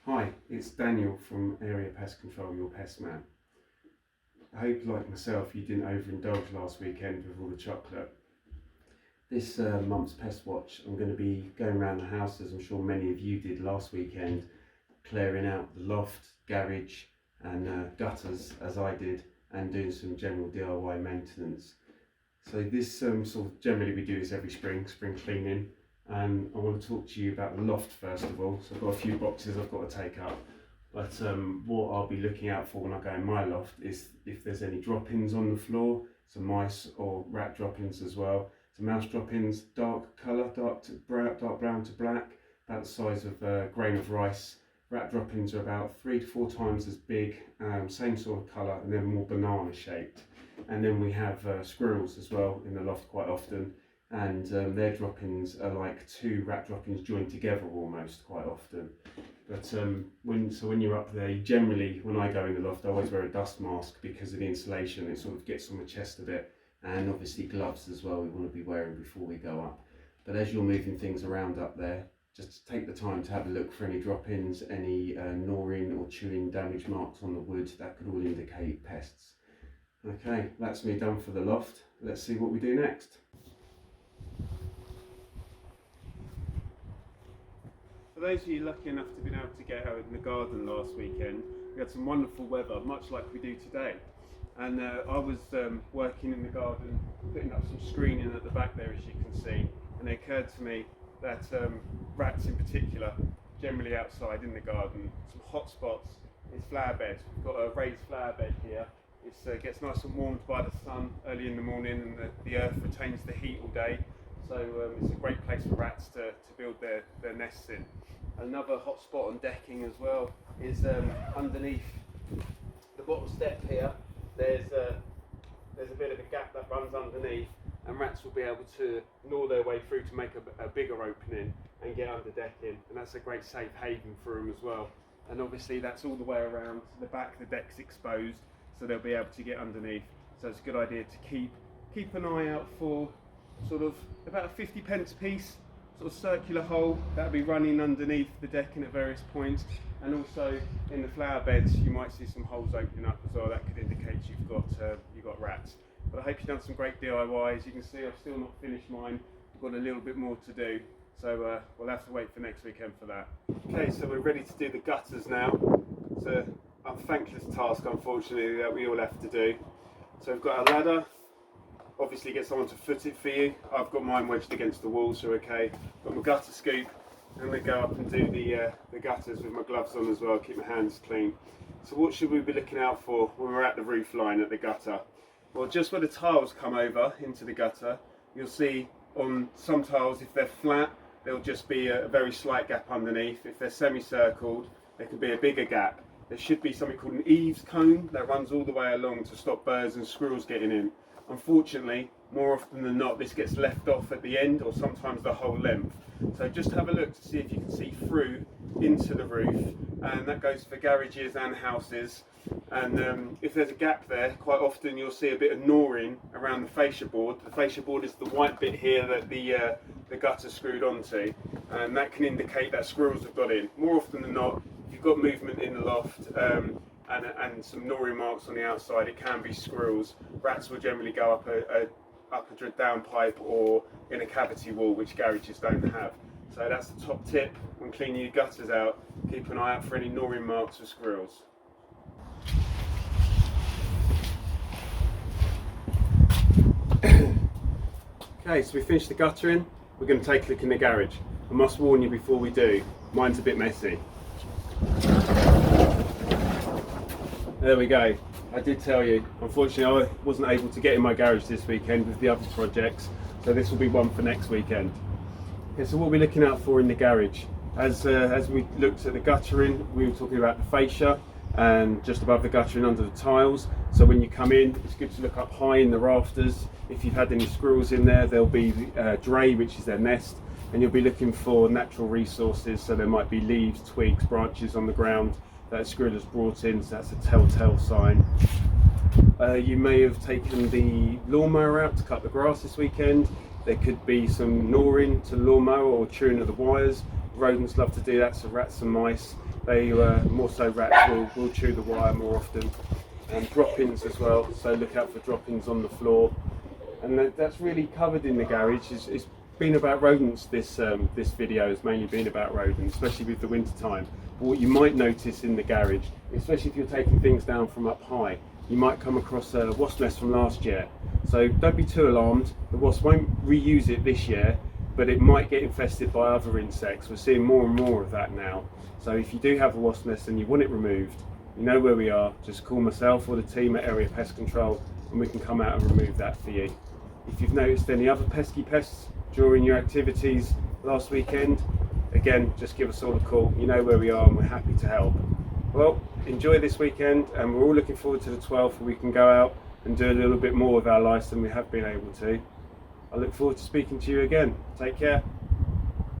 Hi, it's Daniel from Area Pest Control, your pest man. I hope, like myself, you didn't overindulge last weekend with all the chocolate. This month's Pest Watch, I'm going to be going around the house, as I'm sure many of you did last weekend, clearing out the loft, garage and gutters, as I did, and doing some general DIY maintenance. So this sort of generally we do this every spring cleaning. And I want to talk to you about the loft first of all. So I've got a few boxes I've got to take up, but what I'll be looking out for when I go in my loft is if there's any droppings on the floor, some mice or rat droppings as well. So mouse droppings, dark colour, dark brown to black, about the size of a grain of rice. Rat droppings are about 3 to 4 times as big, same sort of colour, and then more banana shaped. And then we have squirrels as well in the loft quite often. And their droppings are like 2 rat droppings joined together almost quite often. But when you're up there, generally when I go in the loft I always wear a dust mask because of the insulation. It sort of gets on my chest a bit, and obviously gloves as well we want to be wearing before we go up. But as you're moving things around up there, just take the time to have a look for any drop-ins, any gnawing or chewing damage marks on the wood. That could all indicate pests. Okay, that's me done for the loft. Let's see what we do next. For those of you lucky enough to have been able to get out in the garden last weekend, we had some wonderful weather, much like we do today. And I was working in the garden, putting up some screening at the back there, as you can see. And it occurred to me that rats in particular, generally outside in the garden, some hot spots is flower bed. We've got a raised flower bed here. It gets nice and warmed by the sun early in the morning, and the earth retains the heat all day. So it's a great place for rats to build their nests in. Another hot spot on decking as well is underneath the bottom step here. There's a bit of a gap that runs underneath, and rats will be able to gnaw their way through to make a bigger opening and get under decking, and that's a great safe haven for them as well. And obviously that's all the way around the back. The deck's exposed, so they'll be able to get underneath. So it's a good idea to keep an eye out for sort of about a 50p piece, sort of circular hole that'll be running underneath the decking at various points. And also in the flower beds you might see some holes opening up as well. That could indicate you've got rats. But I hope you've done some great DIYs. You can see I've still not finished mine. I've got a little bit more to do, so we'll have to wait for next weekend for that. Okay, so we're ready to do the gutters now. It's a thankless task, unfortunately, that we all have to do. So we've got a ladder. Obviously get someone to foot it for you. I've got mine wedged against the wall, so okay. Got my gutter scoop. I'm going to go up and do the gutters with my gloves on as well, keep my hands clean. So what should we be looking out for when we're at the roof line at the gutter? Well, just where the tiles come over into the gutter, you'll see on some tiles, if they're flat, there'll just be a very slight gap underneath. If they're semicircled, there could be a bigger gap. There should be something called an eaves cone that runs all the way along to stop birds and squirrels getting in. Unfortunately, more often than not, this gets left off at the end or sometimes the whole length. So just have a look to see if you can see through into the roof, and that goes for garages and houses. And if there's a gap there, quite often you'll see a bit of gnawing around the fascia board. The fascia board is the white bit here that the gutter's screwed onto, and that can indicate that squirrels have got in. More often than not, if you've got movement in the loft and some gnawing marks on the outside, it can be squirrels. Rats will generally go up a down pipe or in a cavity wall, which garages don't have. So that's the top tip when cleaning your gutters out. Keep an eye out for any gnawing marks of squirrels. Okay, so we finished the guttering. We're going to take a look in the garage. I must warn you before we do, mine's a bit messy. There we go. I did tell you, unfortunately I wasn't able to get in my garage this weekend with the other projects, so this will be one for next weekend. Okay, so what we're looking out for in the garage, as we looked at the guttering, we were talking about the fascia and just above the guttering under the tiles. So when you come in, it's good to look up high in the rafters. If you've had any squirrels in there, there'll be dray, which is their nest, and you'll be looking for natural resources. So there might be leaves, twigs, branches on the ground that a squirrel has brought in, so that's a telltale sign. You may have taken the lawnmower out to cut the grass this weekend. There could be some gnawing to the lawnmower or chewing of the wires. rodents love to do that, so rats and mice. They more so rats will chew the wire more often, and drop-ins as well, so look out for drop-ins on the floor. And that's really covered in the garage. It's been about rodents. This video has mainly been about rodents, especially with the winter time. But what you might notice in the garage, especially if you're taking things down from up high, you might come across a wasp nest from last year. So don't be too alarmed. The wasp won't reuse it this year, but it might get infested by other insects. We're seeing more and more of that now. So if you do have a wasp nest and you want it removed, you know where we are. Just call myself or the team at Area Pest Control and we can come out and remove that for you. If you've noticed any other pesky pests during your activities last weekend, again, just give us all a call. You know where we are and we're happy to help. Well, enjoy this weekend, and we're all looking forward to the 12th where we can go out and do a little bit more with our lice than we have been able to. I look forward to speaking to you again. Take care.